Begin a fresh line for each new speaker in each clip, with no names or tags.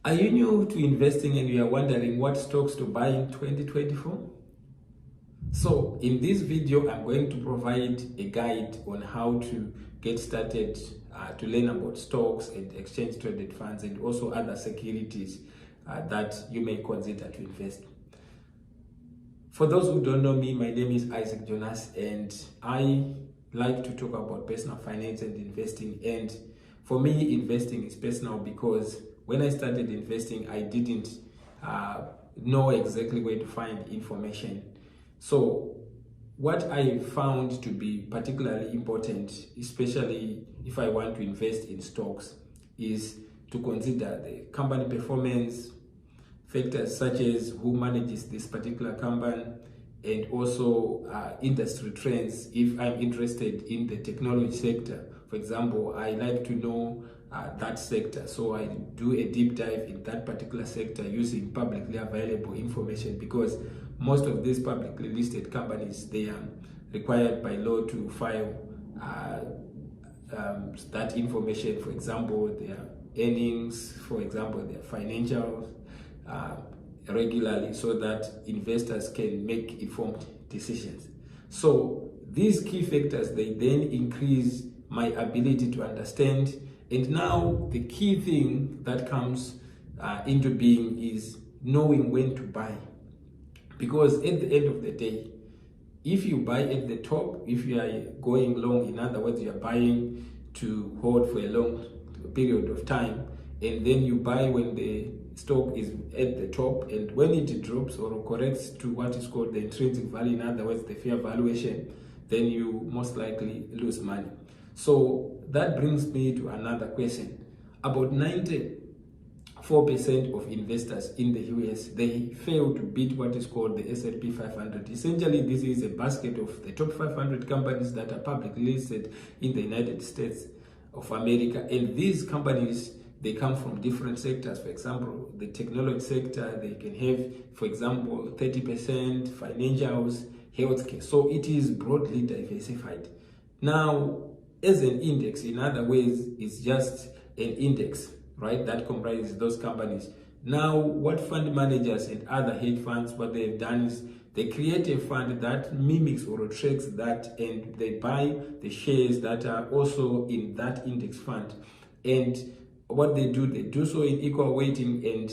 Are you new to investing and you are wondering what stocks to buy in 2024? So in this video, I'm going to provide a guide on how to get started to learn about stocks and exchange traded funds and also other securities that you may consider to invest. For those who don't know me, my name is Isaac Jonas and I like to talk about personal finance and investing. And for me, investing is personal because when I started investing, I didn't know exactly where to find information. So what I found to be particularly important, especially if I want to invest in stocks, is to consider the company performance, factors such as who manages this particular company, and also industry trends. If I'm interested in the technology sector, for example, I like to know that sector, so I do a deep dive in that particular sector using publicly available information, because most of these publicly listed companies, they are required by law to file that information. For example, their earnings, for example, their financials, regularly, so that investors can make informed decisions. So these key factors, they then increase my ability to understand. And now the key thing that comes into being is knowing when to buy, because at the end of the day, if you buy at the top, if you are going long, in other words, you are buying to hold for a long period of time, and then you buy when the stock is at the top, and when it drops or corrects to what is called the intrinsic value, in other words, the fair valuation, then you most likely lose money. So that brings me to another question. About 94% of investors in the US, they fail to beat what is called the S&P 500. Essentially, this is a basket of the top 500 companies that are publicly listed in the United States of America. And these companies, they come from different sectors. For example, the technology sector, they can have, for example, 30% financials, healthcare. So it is broadly diversified. Now, as an index, in other ways, it's just an index, right, that comprises those companies. Now, what fund managers and other hedge funds, what they've done is they create a fund that mimics or tracks that, and they buy the shares that are also in that index fund. And what they do so in equal weighting, and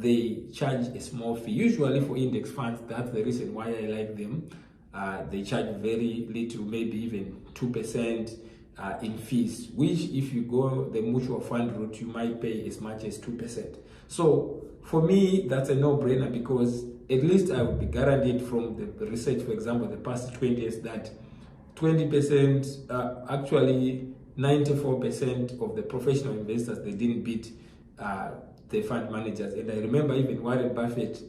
they charge a small fee. Usually for index funds, that's the reason why I like them. They charge very little, maybe even 2% in fees, which if you go the mutual fund route, you might pay as much as 2%. So for me, that's a no-brainer, because at least I would be guaranteed from the research, for example, the past 20 years, that 20%, actually 94% of the professional investors, they didn't beat the fund managers. And I remember even Warren Buffett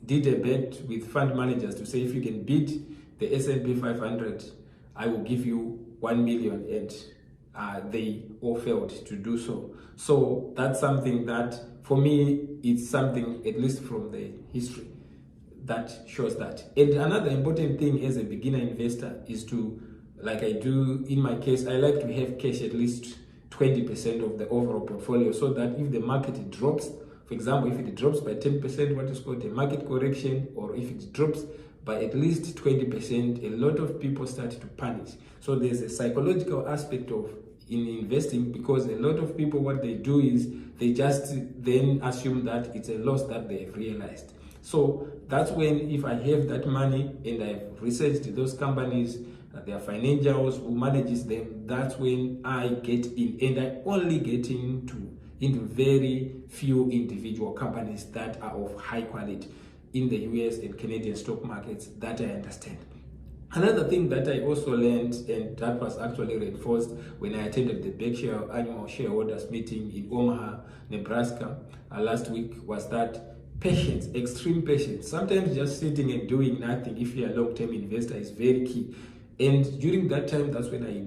did a bet with fund managers to say, if you can beat the S&P 500, I will give you 1 million, and they all failed to do so. So that's something that, for me, it's something, at least from the history, that shows that. And another important thing as a beginner investor is to, like I do in my case, I like to have cash at least 20% of the overall portfolio, so that if the market drops, for example, if it drops by 10%, what is called a market correction, or if it drops by at least 20%, a lot of people start to panic. So there's a psychological aspect of in investing, because a lot of people, what they do is they just then assume that it's a loss that they have realized. So that's when, if I have that money and I've researched those companies, their financials, who manages them, that's when I get in, and I only get into very few individual companies that are of high quality in the US and Canadian stock markets that I understand. Another thing that I also learned, and that was actually reinforced when I attended the Berkshire annual shareholders meeting in Omaha, Nebraska last week, was that patience, extreme patience. Sometimes just sitting and doing nothing, if you're a long-term investor, is very key. And during that time, that's when I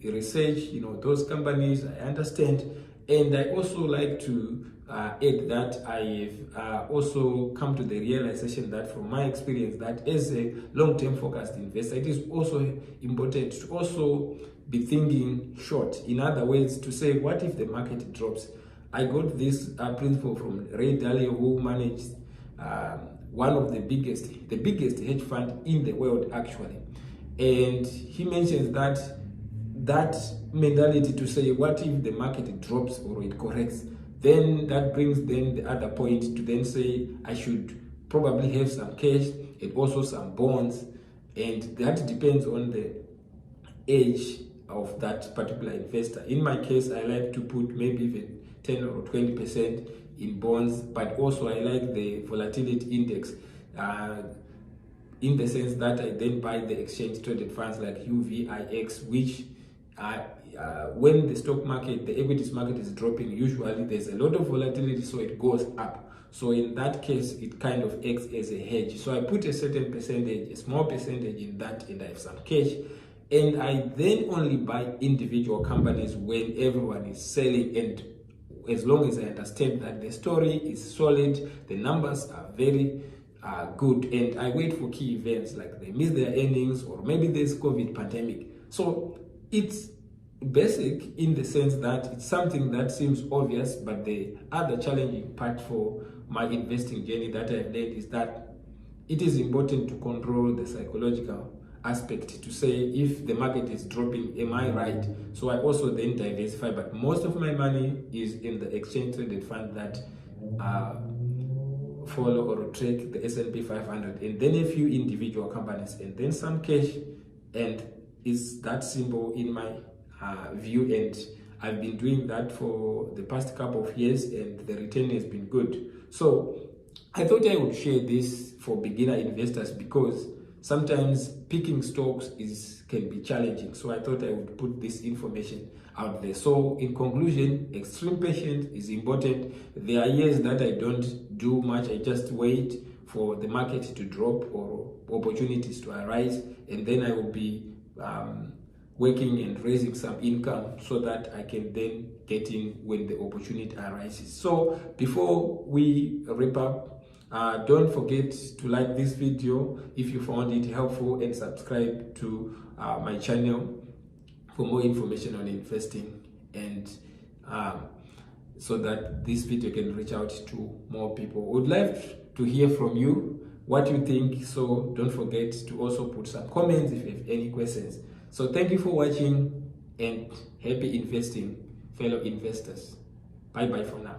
research, those companies, I understand. And I also like to add that I have also come to the realization that, from my experience, that as a long-term focused investor, it is also important to also be thinking short. In other words, to say, what if the market drops? I got this principle from Ray Dalio, who managed one of the biggest hedge fund in the world, actually. And he mentions that mentality to say, what if the market drops or it corrects? Then that brings then the other point to then say, I should probably have some cash and also some bonds, and that depends on the age of that particular investor. In my case, I like to put maybe even 10 or 20% in bonds, but also I like the volatility index, in the sense that I then buy the exchange traded funds like UVIX, which when the stock market, the equities market is dropping, usually there's a lot of volatility, so it goes up. So in that case, it kind of acts as a hedge. So I put a certain percentage, a small percentage in that, and I have some cash. And I then only buy individual companies when everyone is selling, and as long as I understand that the story is solid, the numbers are very good, and I wait for key events like they miss their earnings or maybe there's COVID pandemic. So it's basic in the sense that it's something that seems obvious, but the other challenging part for my investing journey that I've learned is that it is important to control the psychological aspect, to say, if the market is dropping, am I right? So I also then diversify, but most of my money is in the exchange traded fund that follow or track the S&P 500, and then a few individual companies, and then some cash, and it's that simple in my view. And I've been doing that for the past couple of years, and the return has been good. So I thought I would share this for beginner investors, because sometimes picking stocks can be challenging. So I thought I would put this information out there. So in conclusion, extreme patience is important. There are years that I don't do much. I just wait for the market to drop or opportunities to arise, and then I will be working and raising some income so that I can then get in when the opportunity arises. So before we wrap up, don't forget to like this video if you found it helpful, and subscribe to my channel for more information on investing, and so that this video can reach out to more people. Would love to hear from you what you think, so don't forget to also put some comments if you have any questions. So thank you for watching, and happy investing, fellow investors. Bye bye for now.